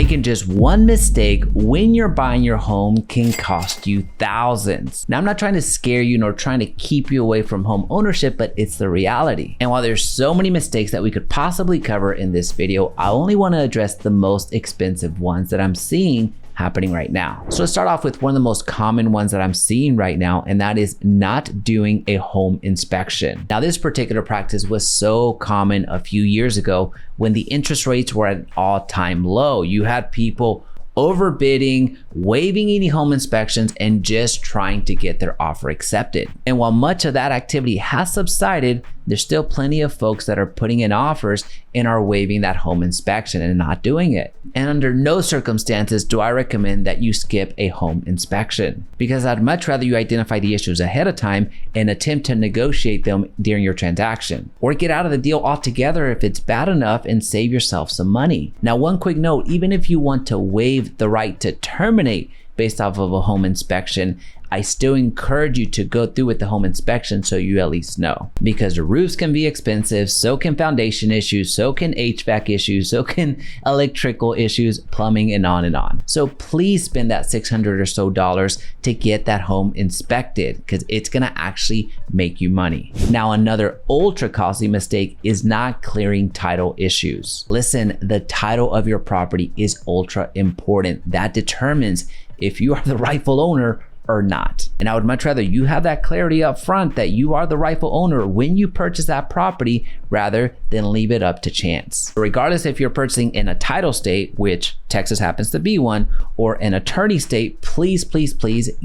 making just one mistake when you're buying your home can cost you thousands. Now, I'm not trying to scare you nor trying to keep you away from home ownership, but it's the reality. And while there's so many mistakes that we could possibly cover in this video, I only want to address the most expensive ones that I'm seeing happening right now. So let's start off with one of the most common ones that I'm seeing right now, and that is not doing a home inspection. Now, this particular practice was so common a few years ago when the interest rates were at an all-time low. You had people overbidding, waiving any home inspections, and just trying to get their offer accepted. And while much of that activity has subsided, there's still plenty of folks that are putting in offers and are waiving that home inspection and not doing it. And under no circumstances do I recommend that you skip a home inspection, because I'd much rather you identify the issues ahead of time and attempt to negotiate them during your transaction, or get out of the deal altogether if it's bad enough and save yourself some money. Now, one quick note, even if you want to waive the right to terminate based off of a home inspection, I still encourage you to go through with the home inspection so you at least know, because the roofs can be expensive, so can foundation issues, so can HVAC issues, so can electrical issues, plumbing, and on and on. So please spend that $600 or so to get that home inspected, because it's gonna actually make you money. Now, another ultra costly mistake is not clearing title issues. Listen, the title of your property is ultra important. That determines if you are the rightful owner or not. And I would much rather you have that clarity up front that you are the rightful owner when you purchase that property, rather than leave it up to chance. Regardless if you're purchasing in a title state, which Texas happens to be one, or an attorney state, please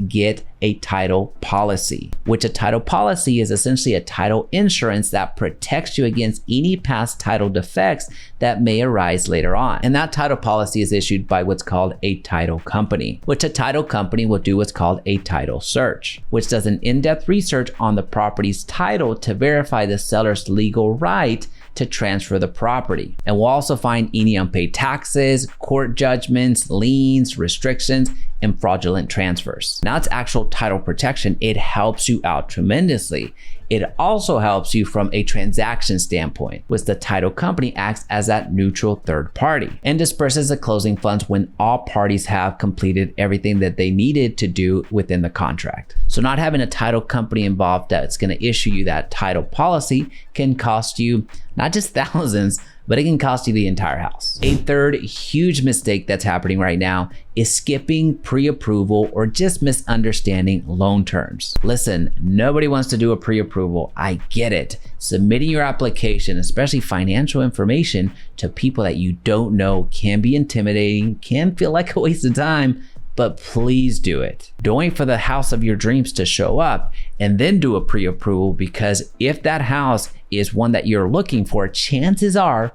get a title policy, which a title policy is essentially a title insurance that protects you against any past title defects that may arise later on. And that title policy is issued by what's called a title company, which a title company will do what's called a title search, which does an in-depth research on the property's title to verify the seller's legal right to transfer the property. And we'll also find any unpaid taxes, court judgments, liens, restrictions, and fraudulent transfers. Now, it's actual title protection. It helps you out tremendously. It also helps you from a transaction standpoint, which the title company acts as that neutral third party and disperses the closing funds when all parties have completed everything that they needed to do within the contract. So not having a title company involved that's going to issue you that title policy can cost you not just thousands, but it can cost you the entire house. A third huge mistake that's happening right now is skipping pre-approval or just misunderstanding loan terms. Listen, nobody wants to do a pre-approval. I get it. Submitting your application, especially financial information, to people that you don't know can be intimidating, can feel like a waste of time, but please do it. Don't wait for the house of your dreams to show up and then do a pre-approval, because if that house is one that you're looking for, chances are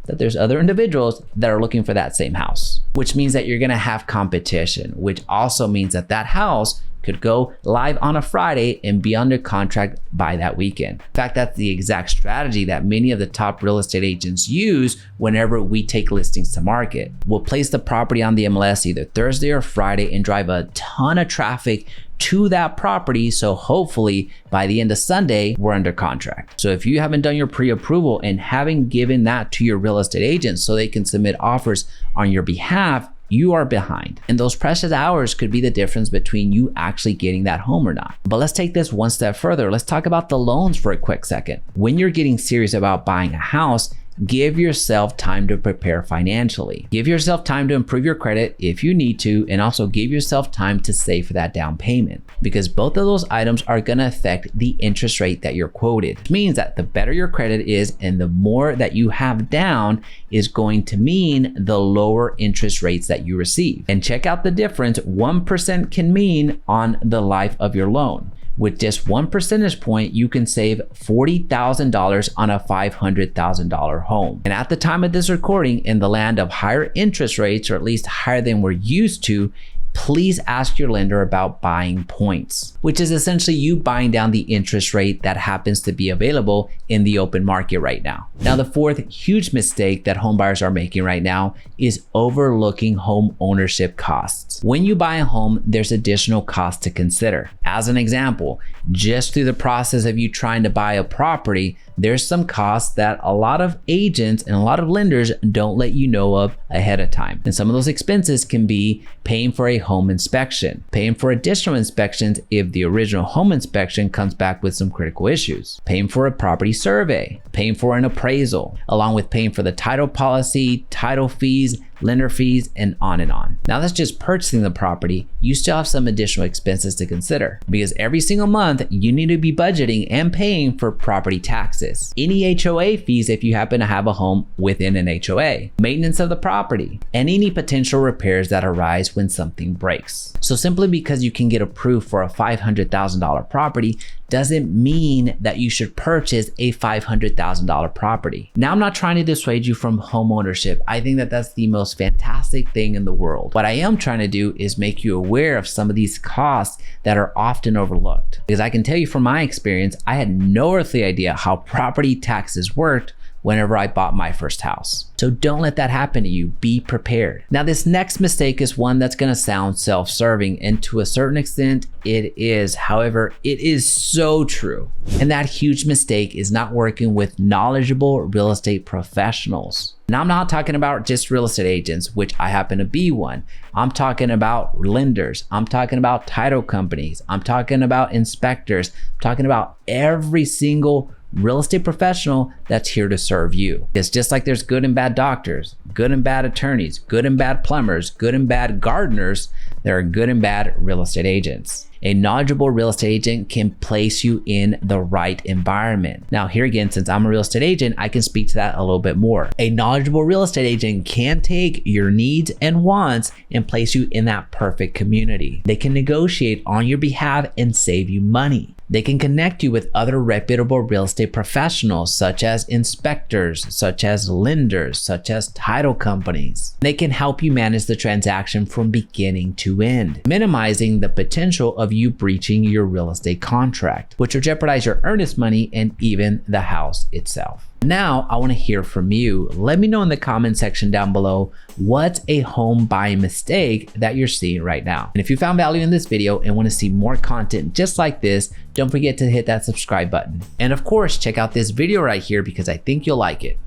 that there's other individuals that are looking for that same house, which means that you're gonna have competition, which also means that that house could go live on a Friday and be under contract by that weekend. In fact, that's the exact strategy that many of the top real estate agents use whenever we take listings to market. We'll place the property on the MLS either Thursday or Friday and drive a ton of traffic to that property, so hopefully by the end of Sunday, we're under contract. So if you haven't done your pre-approval and haven't given that to your real estate agent so they can submit offers on your behalf, you are behind. And those precious hours could be the difference between you actually getting that home or not. But let's take this one step further. Let's talk about the loans for a quick second. When you're getting serious about buying a house, give yourself time to prepare financially. Give yourself time to improve your credit if you need to, and also give yourself time to save for that down payment, because both of those items are going to affect the interest rate that you're quoted. Which means that the better your credit is and the more that you have down is going to mean the lower interest rates that you receive. And check out the difference 1% can mean on the life of your loan. With just 1 percentage point, you can save $40,000 on a $500,000 home. And at the time of this recording, in the land of higher interest rates, or at least higher than we're used to, please ask your lender about buying points, which is essentially you buying down the interest rate that happens to be available in the open market right now. Now, the fourth huge mistake that homebuyers are making right now is overlooking home ownership costs. When you buy a home, there's additional costs to consider. As an example, just through the process of you trying to buy a property, there's some costs that a lot of agents and a lot of lenders don't let you know of ahead of time. And some of those expenses can be paying for a home inspection, paying for additional inspections if the original home inspection comes back with some critical issues, paying for a property survey, paying for an appraisal, along with paying for the title policy, title fees, lender fees, and on and on. Now that's just purchasing the property. You still have some additional expenses to consider because every single month you need to be budgeting and paying for property taxes, any HOA fees if you happen to have a home within an HOA, maintenance of the property, and any potential repairs that arise when something breaks. So simply because you can get approved for a $500,000 property doesn't mean that you should purchase a $500,000 property. Now, I'm not trying to dissuade you from home ownership. I think that that's the most fantastic thing in the world. What I am trying to do is make you aware of some of these costs that are often overlooked. Because I can tell you from my experience, I had no earthly idea how property taxes worked whenever I bought my first house. So don't let that happen to you. Be prepared. Now, this next mistake is one that's going to sound self-serving, and to a certain extent it is. However, it is so true. And that huge mistake is not working with knowledgeable real estate professionals. Now, I'm not talking about just real estate agents, which I happen to be one. I'm talking about lenders. I'm talking about title companies. I'm talking about inspectors. I'm talking about every single real estate professional that's here to serve you. It's just like there's good and bad doctors, good and bad attorneys, good and bad plumbers, good and bad gardeners. There are good and bad real estate agents. A knowledgeable real estate agent can place you in the right environment. Now, here again, since I'm a real estate agent, I can speak to that a little bit more. A knowledgeable real estate agent can take your needs and wants and place you in that perfect community. They can negotiate on your behalf and save you money. They can connect you with other reputable real estate professionals, such as inspectors, such as lenders, such as title companies. They can help you manage the transaction from beginning to end, minimizing the potential of you breaching your real estate contract, which will jeopardize your earnest money and even the house itself. Now, I want to hear from you. Let me know in the comment section down below, what's a home buying mistake that you're seeing right now? And if you found value in this video and want to see more content just like this, don't forget to hit that subscribe button. And of course, check out this video right here because I think you'll like it.